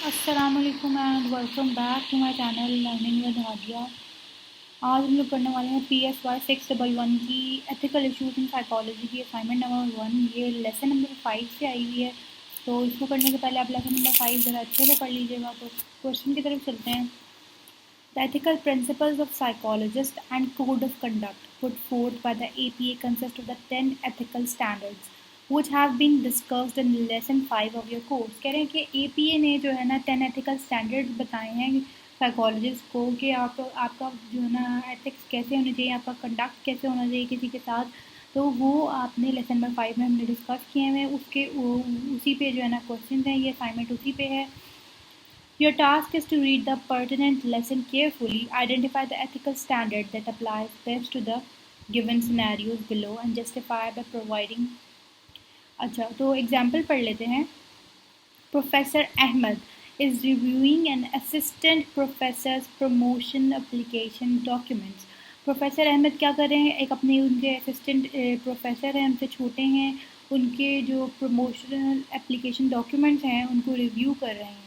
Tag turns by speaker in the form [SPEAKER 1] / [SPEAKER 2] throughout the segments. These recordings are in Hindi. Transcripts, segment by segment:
[SPEAKER 1] अस्सलामुअलैकुम and welcome back to my channel learning with Hadiya. आज हम लोग करने वाले हैं PSY 611 की एथिकल इश्यूज इन साइकोलॉजी की असाइनमेंट नंबर 1। ये लेसन नंबर 5 से आई हुई है, तो इसको करने से पहले आप लेसन नंबर 5 ज़रा अच्छे से पढ़ लीजिएगा। तो क्वेश्चन की तरफ चलते हैं। The ethical principles of psychologists and code of conduct put forth by the APA consist of the 10 ethical standards which have been discussed in lesson 5 of your course। कह रहे हैं कि APA ने जो है ना 10 ethical standards बताए हैं साइकोलॉजिस्ट को कि आपका जो है ना एथिक्स कैसे होने चाहिए, आपका कंडक्ट कैसे होना चाहिए किसी के साथ। तो वो आपने लेसन नंबर 5 में हमने डिस्कस किए हैं। उसके उसी पे जो है ना क्वेश्चन हैं, ये असाइनमेंट उसी पे है। Your task is to read the pertinent lesson carefully, identify the ethical standard that applies best to the given scenarios below, and justify by providing। अच्छा, तो एग्जाम्पल पढ़ लेते हैं। Professor Ahmed is reviewing an assistant professor's promotion application documents। Professor Ahmad क्या कर रहे हैं, एक अपने उनके असिस्टेंट प्रोफेसर हैं, उनसे छोटे हैं, उनके जो प्रमोशनल एप्लीकेशन डॉक्यूमेंट्स हैं उनको रिव्यू कर रहे हैं।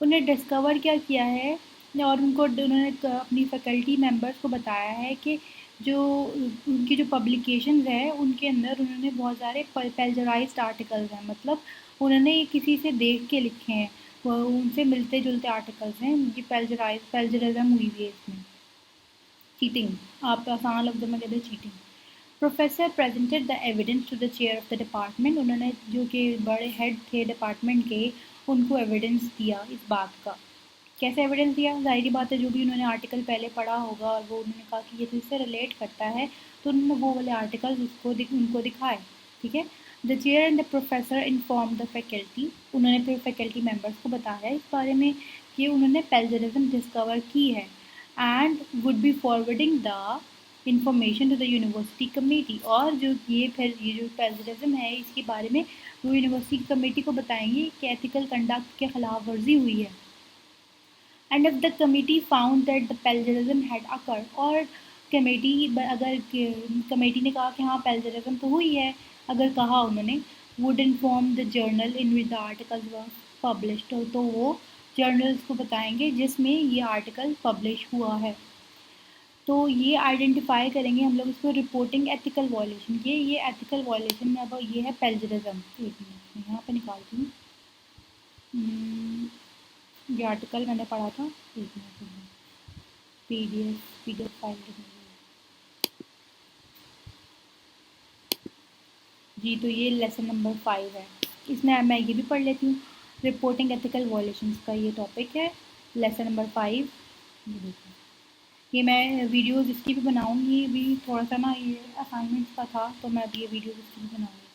[SPEAKER 1] उन्हें डिस्कवर क्या किया है और उन्होंने अपनी फैकल्टी मेंबर्स को बताया है कि जो उनकी जो पब्लिकेशंस है उनके अंदर उन्होंने बहुत सारे प्लेजराइज्ड आर्टिकल्स हैं, मतलब उन्होंने किसी से देख के लिखे हैं, वो उनसे मिलते जुलते आर्टिकल्स हैं। ये प्लेजरिज्म हुई हुई है इसमें, चीटिंग। आप आसान लफ्ज़ों में कहते हैं cheating. Professor presented the evidence to the chair of the department. उन्होंने जो कि बड़े हेड थे डिपार्टमेंट के, उनको एविडेंस दिया इस बात का। कैसे एविडेंस दिया? ज़ाहिर बात है, जो भी उन्होंने आर्टिकल पहले पढ़ा होगा और वो उन्होंने कहा कि ये तो इससे रिलेट करता है, तो उन्होंने वो वाले आर्टिकल्स उनको दिखाए। ठीक है। The chair and the professor inform the faculty. उन्होंने फिर फैकल्टी मेम्बर्स को बताया इस बारे में कि उन्होंने प्लेजरिज्म डिस्कवर की है and would be forwarding the information to the university committee. और जो ये जो प्लेजरिज्म है इसके बारे में वो यूनिवर्सिटी कमेटी को बताएंगे कि एथिकल कंडक्ट के खिलाफ वर्जी हुई है। And if the committee found that the plagiarism had occur, और अगर कमेटी ने कहा कि हाँ प्लेजरिज्म तो हुई है, अगर कहा उन्होंने, would inform the journal in which the articles were published, तो वो जर्नल्स को बताएंगे जिसमें ये आर्टिकल पब्लिश हुआ है। तो ये आइडेंटिफाई करेंगे हम लोग इसको रिपोर्टिंग एथिकल वायलेशन के। ये एथिकल वायलेशन में अब ये है प्लेजरिज्म। एक मिनट में यहाँ पे निकालती हूँ। ये आर्टिकल मैंने पढ़ा था, एक मिनट में पीडीएफ फाइल जी। तो ये लेसन नंबर 5 है, इसमें मैं ये भी पढ़ लेती हूँ। रिपोर्टिंग एथिकल वायलेशंस का ये टॉपिक है, लेसन नंबर 5। ये देखो, ये मैं वीडियोज़ इसकी भी बनाऊँगी, भी थोड़ा सा ना ये असाइनमेंट्स का था, तो मैं अभी ये वीडियोज़ इसकी भी बनाऊँगी।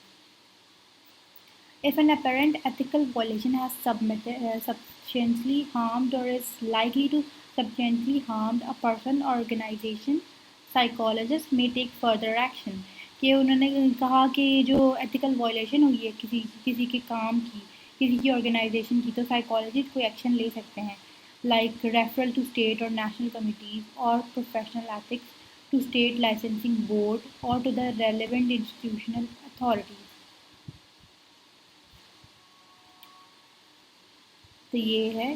[SPEAKER 1] If an apparent ethical violation has substantially harmed or is likely to substantially harm a person or organization, psychologists may take further action। कि उन्होंने कहा कि जो ethical violation हुई है किसी के काम की, किसी की organization की, तो psychologists कोई action ले सकते हैं, like referral to state or national committees or professional ethics to state licensing board or to the relevant institutional authorities। तो ये है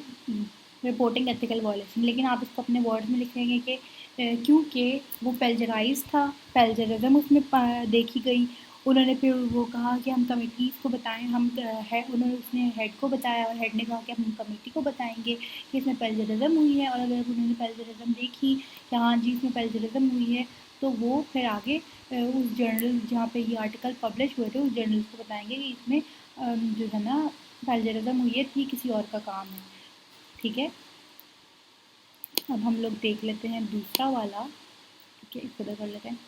[SPEAKER 1] रिपोर्टिंग एथिकल वायलेशन। लेकिन आप इसको अपने वर्ड में लिखेंगे कि क्योंकि वो प्लेजराइज था, प्लेजरिज्म उसमें देखी गई। उन्होंने फिर वो कहा कि हम कमेटीज़ को बताएं, उन्होंने उसने हेड को बताया और हेड ने कहा कि हम कमेटी को बताएंगे कि इसमें प्लेजरिज्म हुई है। और अगर उन्होंने प्लेजरिज्म देखी कि हाँ जी इसमें प्लेजरिज्म हुई है, तो वो फिर आगे उस जर्नल जहाँ पे ये आर्टिकल पब्लिश हुए थे उस जर्नल को बताएंगे कि इसमें जो है ना प्लेजरिज्म हुई है, थी किसी और का काम है। ठीक है। अब हम लोग देख लेते हैं दूसरा वाला। ठीक है, इसको कर लेते हैं।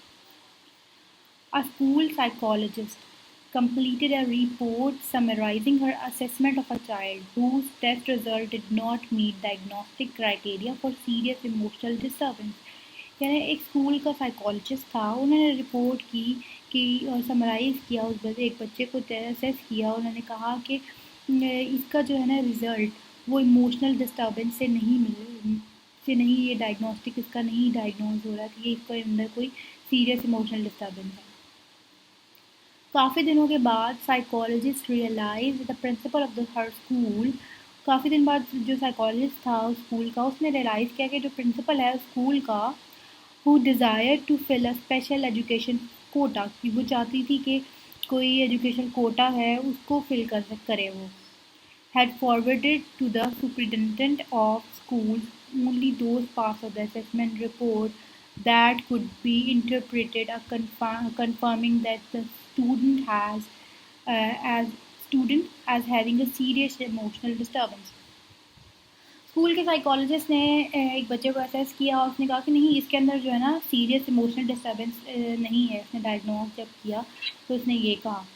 [SPEAKER 1] A school psychologist completed a report summarizing her assessment of a child whose test result did not meet diagnostic criteria for serious emotional disturbance। यानी एक स्कूल का साइकोलॉजिस्ट था, उन्होंने रिपोर्ट की कि और समराइज़ किया उस एक बच्चे को असेस किया। उन्होंने कहा कि इसका जो है ना रिज़ल्ट वो इमोशनल डिस्टर्बेंस से नहीं ये डायग्नोस्टिक इसका नहीं डायग्नोज हो रहा कि ये इसके अंदर कोई सीरियस इमोशनल डिस्टर्बेंस है। काफ़ी दिनों के बाद psychologist realize the principal of her school काफ़ी दिन बाद जो साइकोलॉजिस्ट था उस स्कूल का, उसने रियलाइज़ किया कि जो प्रिंसिपल है उस स्कूल का, who desire to fill a special education quota, कि वो चाहती थी कि कोई एजुकेशन कोटा है उसको फिल करे वो, had forwarded to the superintendent of schools only those parts of the assessment report that could be interpreted as confirming that the student as as having a serious emotional disturbance. School के साइकोलॉजिस्ट ने एक बच्चे को असेस किया और उसने कहा कि नहीं, इसके अंदर जो है ना सीरियस इमोशनल डिस्टर्बेंस नहीं है। उसने डायग्नोज जब किया तो उसने ये कहा,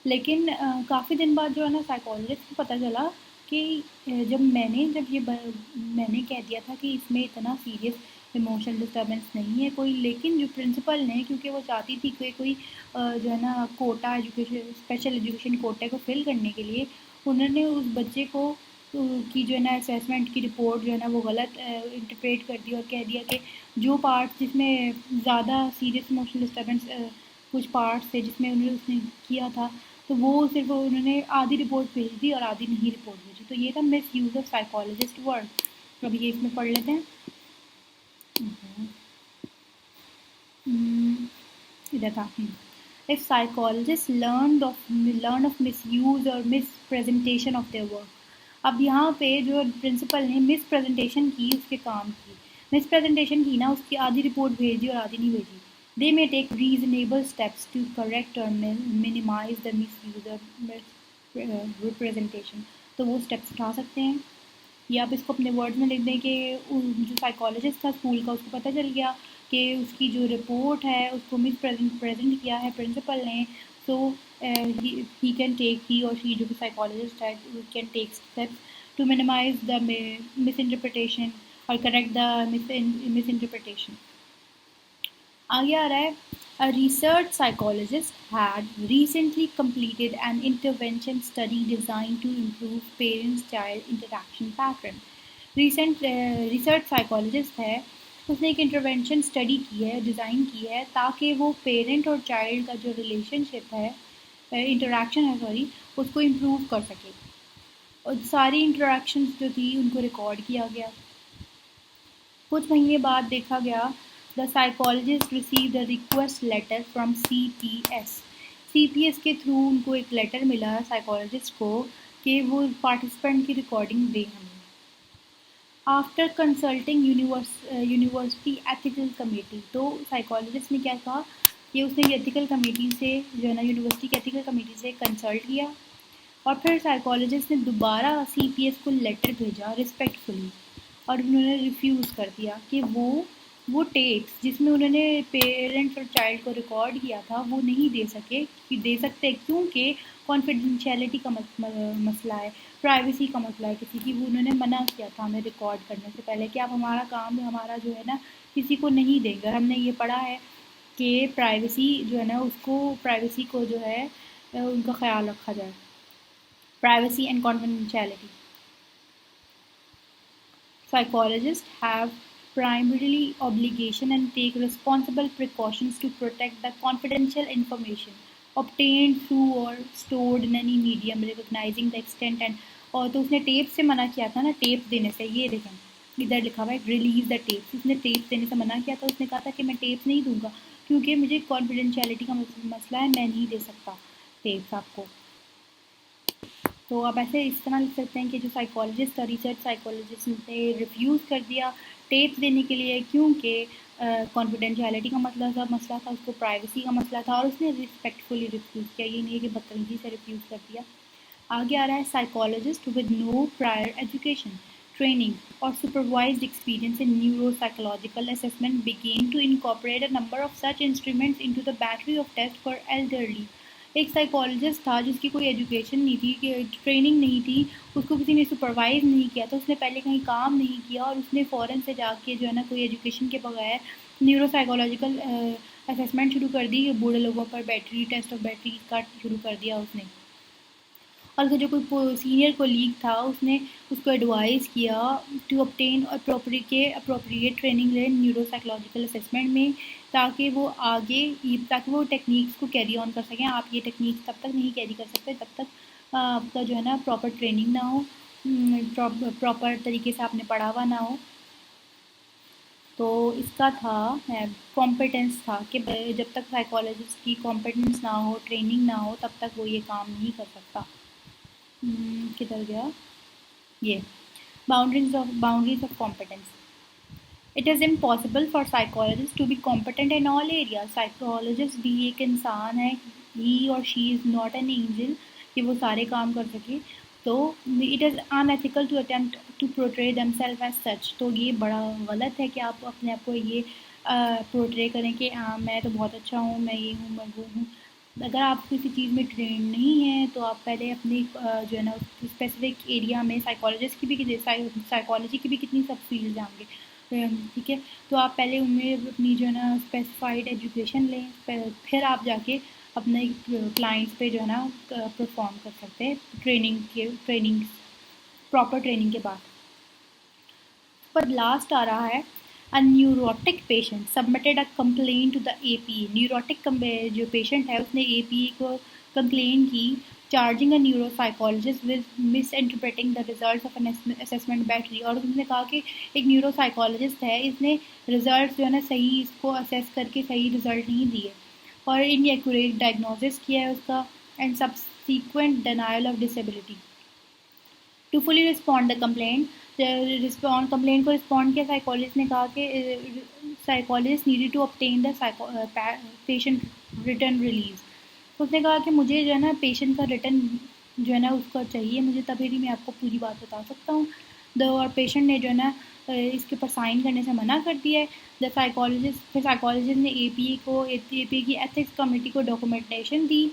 [SPEAKER 1] लेकिन काफ़ी दिन बाद जो है ना साइकोलॉजिस्ट को पता चला कि मैंने कह दिया था कि इसमें इतना सीरियस इमोशनल डिस्टर्बेंस नहीं है कोई, लेकिन जो प्रिंसिपल ने, क्योंकि वो चाहती थी कि कोई जो है ना कोटा एजुकेशन, स्पेशल एजुकेशन कोटे को फिल करने के लिए, उन्होंने उस बच्चे को की जो है ना असेसमेंट की रिपोर्ट जो है ना वो गलत इंटरप्रेट कर दी और कह दिया कि जो पार्ट जिसमें ज़्यादा सीरियस इमोशनल डिस्टर्बेंस कुछ पार्ट्स थे जिसमें उसने किया था, तो वो सिर्फ उन्होंने आधी रिपोर्ट भेज दी और आधी नहीं रिपोर्ट भेजी। तो ये था miss use of psychologist word. तो अभी ये इसमें पढ़ लेते हैं। इधर था, if psychologists learn of misuse or mispresentation of their work। अब यहाँ पे जो प्रिंसिपल ने मिस प्रेजेंटेशन की उसके काम की, मिस प्रेजेंटेशन की ना, उसकी आधी रिपोर्ट भेजी और आधी नहीं भेजी। They may take reasonable steps to correct और मिनिमाइज द मिसयूज और रिप्रेजेंटेशन। तो वो स्टेप्स उठा सकते हैं, या आप इसको अपने वर्ड में लिख दें कि जो साइकोलॉजिस्ट था स्कूल का, उसको पता चल गया कि उसकी जो रिपोर्ट है उसको मिस प्रेजेंट किया है प्रिंसिपल ने। सो ही कैन टेक, ही और शी जो भी साइकोलॉजिस्ट है, can take steps to minimize the misinterpretation और करेक्ट द मिस इंटरप्रिटेशन। आगे आ रहा है, a research psychologist had recently completed an intervention study designed to improve parents-child interaction pattern। Research psychologist है, उसने एक इंटरवेंशन स्टडी की है, डिज़ाइन की है, ताकि वो पेरेंट और चाइल्ड का जो रिलेशनशिप है, इंटरेक्शन है सॉरी, उसको इम्प्रूव कर सके। और सारी इंटरेक्शंस जो थी उनको रिकॉर्ड किया गया। कुछ महीने बाद देखा गया, the psychologist received a request letter from CPS। CPS के थ्रू उनको एक लेटर मिला साइकोलॉजिस्ट को कि वो पार्टिसिपेंट की रिकॉर्डिंग दे हमें। After consulting university ethical committee, तो साइकोलॉजिस्ट ने क्या कहा कि उसने एथिकल कमेटी से जो है ना यूनिवर्सिटी की एथिकल कमेटी से कंसल्ट किया, और फिर साइकोलॉजिस्ट ने दोबारा CPS को लेटर भेजा रिस्पेक्टफुली, और उन्होंने रिफ्यूज़ कर दिया कि वो टेप्स जिसमें उन्होंने पेरेंट्स और चाइल्ड को रिकॉर्ड किया था वो नहीं दे सकते, क्योंकि कॉन्फिडेंशियलिटी का मसला है, प्राइवेसी का मसला है किसी की। वो उन्होंने मना किया था हमें रिकॉर्ड करने से पहले कि आप हमारा काम हमारा जो है ना किसी को नहीं देंगे। हमने ये पढ़ा है कि प्राइवेसी जो है ना, उसको प्राइवेसी को जो है उनका ख्याल रखा जाए, privacy and confidentiality. Psychologists have primarily obligation and take responsible precautions to protect the confidential information obtained through or stored in any medium recognizing the extent and। और तो उसने टेप से मना किया था ना, टेप देने से, ये देखें इधर लिखा हुआ है रिलीज द टेप्स, उसने टेप्स देने से मना किया था। उसने कहा था कि मैं टेप्स नहीं दूंगा क्योंकि मुझे कॉन्फिडेंशियलिटी का मसला है, मैं नहीं दे सकता टेप्स आपको। तो आप ऐसे इस तरह लिख सकते हैं कि जो साइकोलॉजिस्ट और रिसर्च साइकोलॉजिस्ट ने रिफ्यूज़ कर दिया टेप्स देने के लिए, क्योंकि कॉन्फिडेंशियलिटी का मसला था, उसको प्राइवेसी का मसला था, और उसने रिस्पेक्टफुली रिफ्यूज़ किया, ये नहीं कि बदतमीजी से रिफ्यूज़ कर दिया। आगे आ रहा है, psychologist with no prior education, training और supervised experience in neuro psychological assessment begin to incorporate a number of such instruments into the battery of test for elderly. एक साइकोलॉजिस्ट था जिसकी कोई एजुकेशन नहीं थी, कि ट्रेनिंग नहीं थी, उसको किसी ने सुपरवाइज नहीं किया था, उसने पहले कहीं काम नहीं किया, और उसने फ़ौरन से जाके जो है ना कोई एजुकेशन के बगैर न्यूरो साइकोलॉजिकल असेसमेंट शुरू कर दी, बूढ़े लोगों पर बैटरी टेस्ट ऑफ बैटरी का शुरू कर दिया उसने। और जो कोई सीनियर कोलीग था उसने उसको एडवाइस किया टू ऑब्टेन अप्रोप्रिएट ट्रेनिंग ले न्यूरो साइकोलॉजिकल असेसमेंट में, ताकि वो टेक्निक्स को कैरी ऑन कर सकें। आप ये टेक्निक्स तब तक नहीं कैरी कर सकते जब तक आपका जो है ना प्रॉपर ट्रेनिंग ना हो, प्रॉपर तरीके से आपने पढ़ा हुआ ना हो। तो इसका था कॉम्पिटेंस था कि जब तक साइकोलॉजिस्ट की कॉम्पिटेंस ना हो, ट्रेनिंग ना हो, तब तक वो ये काम नहीं कर सकता। किधर गया ये boundaries of competence. It is impossible for psychologist to be competent in all areas. Psychologist भी एक इंसान है, ही और she is not an angel कि वो सारे काम कर सके। तो it is unethical to attempt to portray themselves as such. तो ये बड़ा गलत है कि आप अपने आप को ये पोर्ट्रे करें कि मैं तो बहुत अच्छा हूँ, मैं ये हूँ, मैं वो हूँ। अगर आप किसी चीज़ में ट्रेन नहीं हैं तो आप पहले अपनी जो है ना स्पेसिफिक एरिया में साइकोलॉजिस्ट की भी साइकोलॉजी की भी कितनी सब फील्ड होंगे, ठीक है। तो आप पहले उनमें अपनी जो है ना स्पेसिफाइड एजुकेशन लें, फिर आप जाके अपने क्लाइंट्स पे जो है ना परफॉर्म कर सकते हैं ट्रेनिंग प्रॉपर ट्रेनिंग के बाद। पर लास्ट आ रहा है a neurotic patient submitted a complaint to the APA. Neurotic जो पेशेंट है उसने एपीए को कंप्लेन की charging a neuropsychologist with misinterpreting the result of an assessment battery. और उसने कहा कि एक न्यूरोसाइकोलॉजिस्ट है, इसने रिजल्ट जो है ना सही इसको असेस करके सही रिजल्ट नहीं दिए और इनएक्यूरेट डायग्नोसिस किया है उसका and subsequent denial of disability. To fully respond the complaint complaint को रिस्पॉन्ड किया। साइकोलॉजिस्ट ने कहा कि psychologist needed to obtain the patient return release. उसने कहा कि मुझे जो है ना पेशेंट का रिटर्न जो है ना उसका चाहिए मुझे, तभी भी मैं आपको पूरी बात बता सकता हूँ। और पेशेंट ने जो है ना इसके ऊपर साइन करने से मना कर दिया है। फिर साइकोलॉजिस्ट ने एपीए की एथिक्स कमेटी को documentation the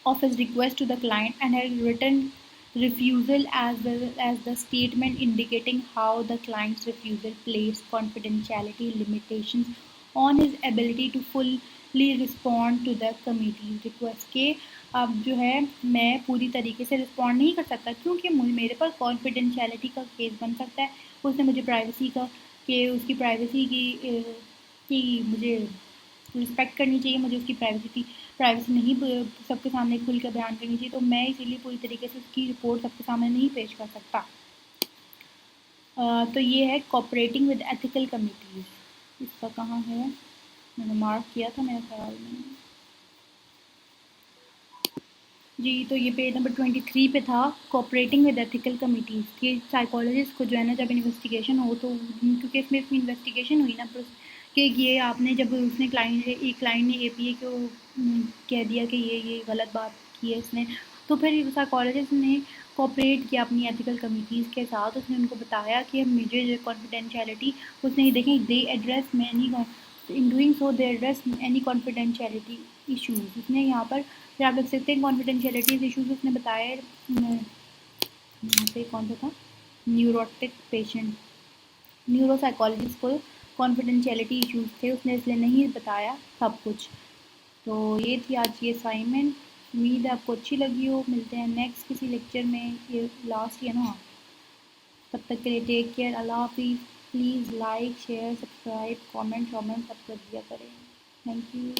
[SPEAKER 1] of his request to the client and had written refusal as well as the statement indicating how the client's refusal placed confidentiality limitations on his ability to fully respond to the committee's request के अब जो है मैं पूरी तरीके से रिस्पॉन्ड नहीं कर सकता क्योंकि मेरे पर कॉन्फिडेंशियलिटी का केस बन सकता है। उसने मुझे प्राइवेसी का कि उसकी प्राइवेसी की मुझे रिस्पेक्ट करनी चाहिए, मुझे उसकी प्राइवेसी नहीं सबके सामने खुल कर बयान करनी चाहिए। तो मैं इसीलिए पूरी तरीके से उसकी रिपोर्ट सबके सामने नहीं पेश कर सकता। तो ये है कोऑपरेटिंग विद एथिकल कमिटीज़। इसका कहाँ है, मैंने मार्क किया था मेरे ख्याल में जी। तो ये पेज नंबर 23 पे था कोऑपरेटिंग विद एथिकल कमिटीज़ कि साइकोलॉजिस्ट को जो है ना जब इन्वेस्टिगेशन हो तो क्योंकि इसमें इन्वेस्टिगेशन हुई ना कि ये आपने जब उसने क्लाइंट ने एपीए को कह दिया कि ये गलत बात की है इसने, तो फिर साइकोलॉजिस्ट ने कोऑपरेट किया अपनी एथिकल कमिटीज़ के साथ। उसने उनको बताया कि मुझे जो कॉन्फिडेंशियलिटी उसने देखें they address many in doing so they address any confidentiality issues. उसने यहाँ पर फिर आप देख सकते हैं कॉन्फिडेंशियलिटी इशूज़ उसने बताया यहाँ पे कौन सा था न्यूरोटिक पेशेंट न्यूरोसाइकोलॉजिस्ट को कॉन्फिडेंशियलिटी इश्यूज थे, उसने इसलिए नहीं बताया सब कुछ। तो ये थी आज की असाइनमेंट, उम्मीद है आपको अच्छी लगी हो। मिलते हैं नेक्स्ट किसी लेक्चर में, ये लास्ट ही है ना। तब तक के लिए टेक केयर, अल्लाह हाफिज़। Please like share subscribe comment सब कर दिया करें। Thank you.